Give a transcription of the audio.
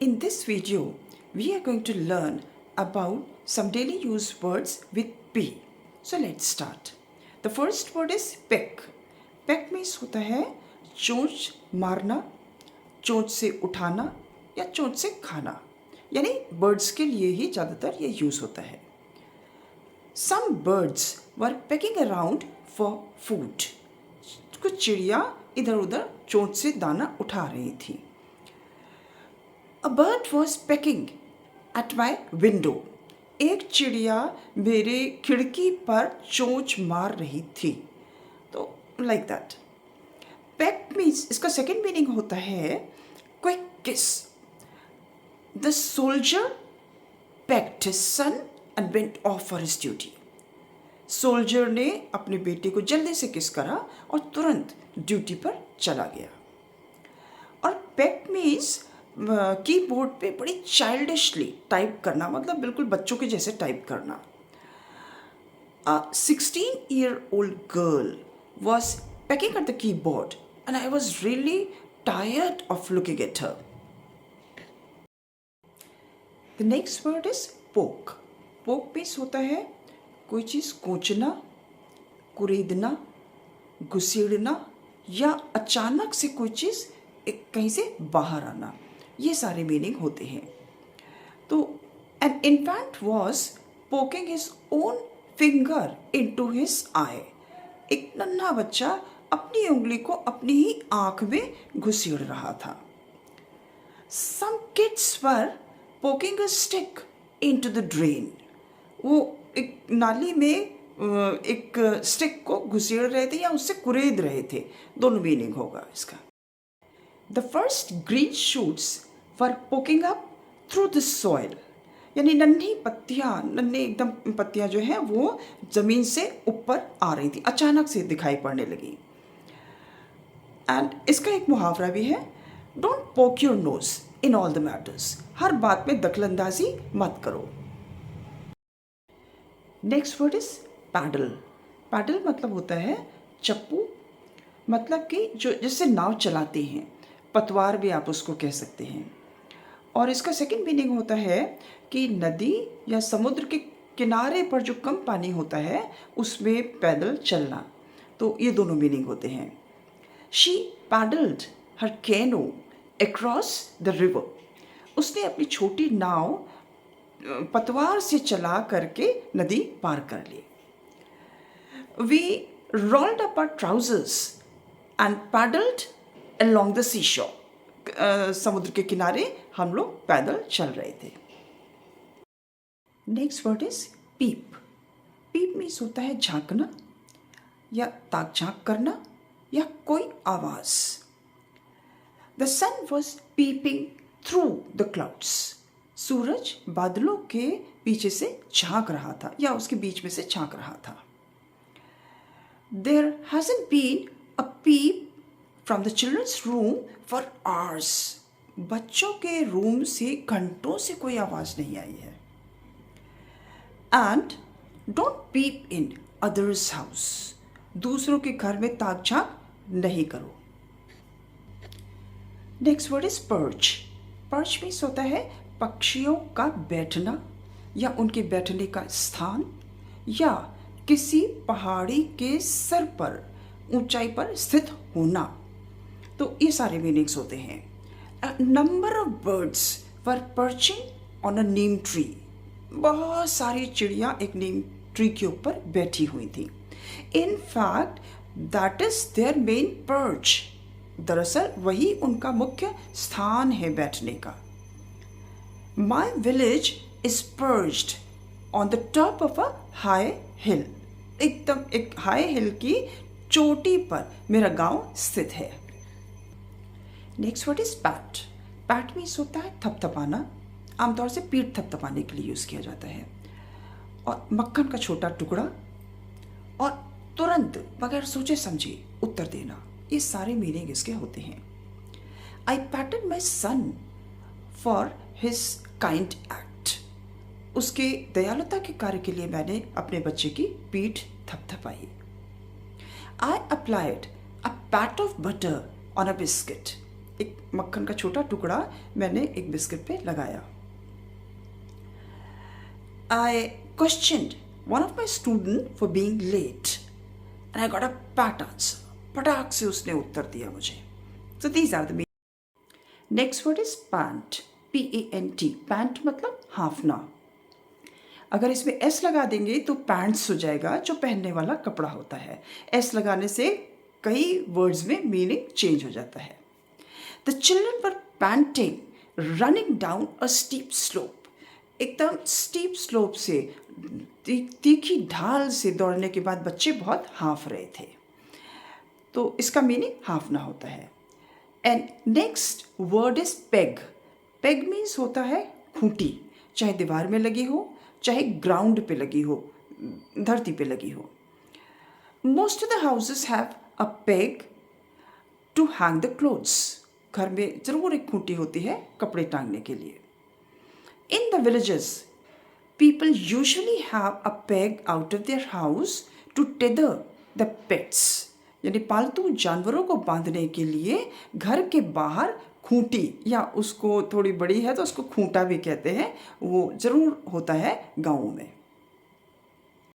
In this video, we are going to learn about some daily use words with P. So let's start. The first word is peck. Peck means होता है चोंच मारना, चोंच से उठाना या चोंच से खाना, यानी birds के लिए ही ज़्यादातर ये यूज़ होता है. Some birds were pecking around for food. कुछ चिड़िया इधर उधर चोंच से दाना उठा रही थी. A bird was pecking at my window. एक चिड़िया मेरे खिड़की पर चोंच मार रही थी. तो like that. Peck means इसका second meaning होता है quick kiss. The soldier pecked his son and went off for his duty. Soldier ने अपने बेटे को जल्दी से किस करा और तुरंत ड्यूटी पर चला गया. और पेक मीन्स कीबोर्ड पे बड़ी चाइल्डिशली टाइप करना, मतलब बिल्कुल बच्चों के जैसे टाइप करना. A 16-year-old girl was pecking at the keyboard and I was really tired of looking at her. The next word is poke. Poke means होता है कोई चीज़ कोचना, कुरेदना, घुसेड़ना या अचानक से कोई चीज़ कहीं से बाहर आना, ये सारे मीनिंग होते हैं. तो an infant was poking his own finger into his eye. एक नन्हा बच्चा अपनी उंगली को अपनी ही आँख में घुसेड़ रहा था. Some kids were poking a stick into the drain. वो एक नाली में एक स्टिक को घुसेड़ रहे थे या उससे कुरेद रहे थे. दोनों मीनिंग होगा इसका. The first green shoots were poking up through the soil. यानी नन्ही एकदम पत्तियाँ जो है वो ज़मीन से ऊपर आ रही थी, अचानक से दिखाई पड़ने लगी. एंड इसका एक मुहावरा भी है, don't poke your nose in all the matters. हर बात में दखलंदाजी मत करो. Next word is paddle. Paddle मतलब होता है चप्पू, मतलब कि जो जिससे नाव चलाते हैं, पतवार भी आप उसको कह सकते हैं. और इसका सेकंड मीनिंग होता है कि नदी या समुद्र के किनारे पर जो कम पानी होता है उसमें पैदल चलना. तो ये दोनों मीनिंग होते हैं. She paddled her canoe across the river. उसने अपनी छोटी नाव पतवार से चला करके नदी पार कर ली. We rolled up our trousers and paddled along the seashore. समुद्र के किनारे हम लोग पैदल चल रहे थे. Next word is peep. Peep means होता है झांकना या ताक झांक करना या कोई आवाज. The sun was peeping through the clouds. सूरज बादलों के पीछे से झांक रहा था या उसके बीच में से झांक रहा था. There hasn't been a peep from the children's room for hours. बच्चों के रूम से घंटों से कोई आवाज़ नहीं आई है. And don't peep in others' house. दूसरों के घर में ताक झांक नहीं करो. Next word is perch. Perch means होता है पक्षियों का बैठना या उनके बैठने का स्थान या किसी पहाड़ी के सर पर ऊंचाई पर स्थित होना. तो ये सारे मीनिंग्स होते हैं. Number of birds were perching on a Neem tree. बहुत सारी चिड़िया एक नीम ट्री के ऊपर बैठी हुई थी. In fact that is their main perch. दरअसल वही उनका मुख्य स्थान है बैठने का. My village is perched on the top of a high hill. एकदम एक हाई हिल की चोटी पर मेरा गांव स्थित है. Next word is PAT. PAT means होता है थपथपाना. आमतौर से पीठ थपथपाने के लिए यूज़ किया जाता है. और मक्खन का छोटा टुकड़ा और तुरंत बगैर सोचे समझे उत्तर देना, ये सारे मीनिंग इसके होते हैं. I patted my son for his kind act. उसके दयालुता के कार्य के लिए मैंने अपने बच्चे की पीठ थपथपाई. I applied a pat of butter on a biscuit. एक मक्खन का छोटा टुकड़ा मैंने एक बिस्किट पे लगाया। I questioned one of my student for being late and I got a pat answer. पटाख से उसने उत्तर दिया मुझे। So these are the main. Next word is pant. P-A-N-T. Pant मतलब हाफना। अगर इसमें एस लगा देंगे तो पैंट्स हो जाएगा, जो पहनने वाला कपड़ा होता है। एस लगाने से कई वर्ड्स में मीनिंग चेंज हो जाता है। The children were painting running down a steep slope. एकदम स्टीप स्लोप से, तीखी ढाल से दौड़ने के बाद बच्चे बहुत हाफ रहे थे, तो इसका मीनिंग हाफना होता है। And next word is peg. Peg means होता है खूंटी, चाहे दीवार में लगी हो चाहे ग्राउंड पे लगी हो, धरती पे लगी हो। Most of the houses have a peg to hang the clothes. घर में ज़रूर एक खूंटी होती है कपड़े टांगने के लिए। In the villages people usually have a peg out of their house to tether the pets. यानी पालतू जानवरों को बांधने के लिए घर के बाहर खूंटी, या उसको थोड़ी बड़ी है तो उसको खूंटा भी कहते हैं, वो ज़रूर होता है गाँव में।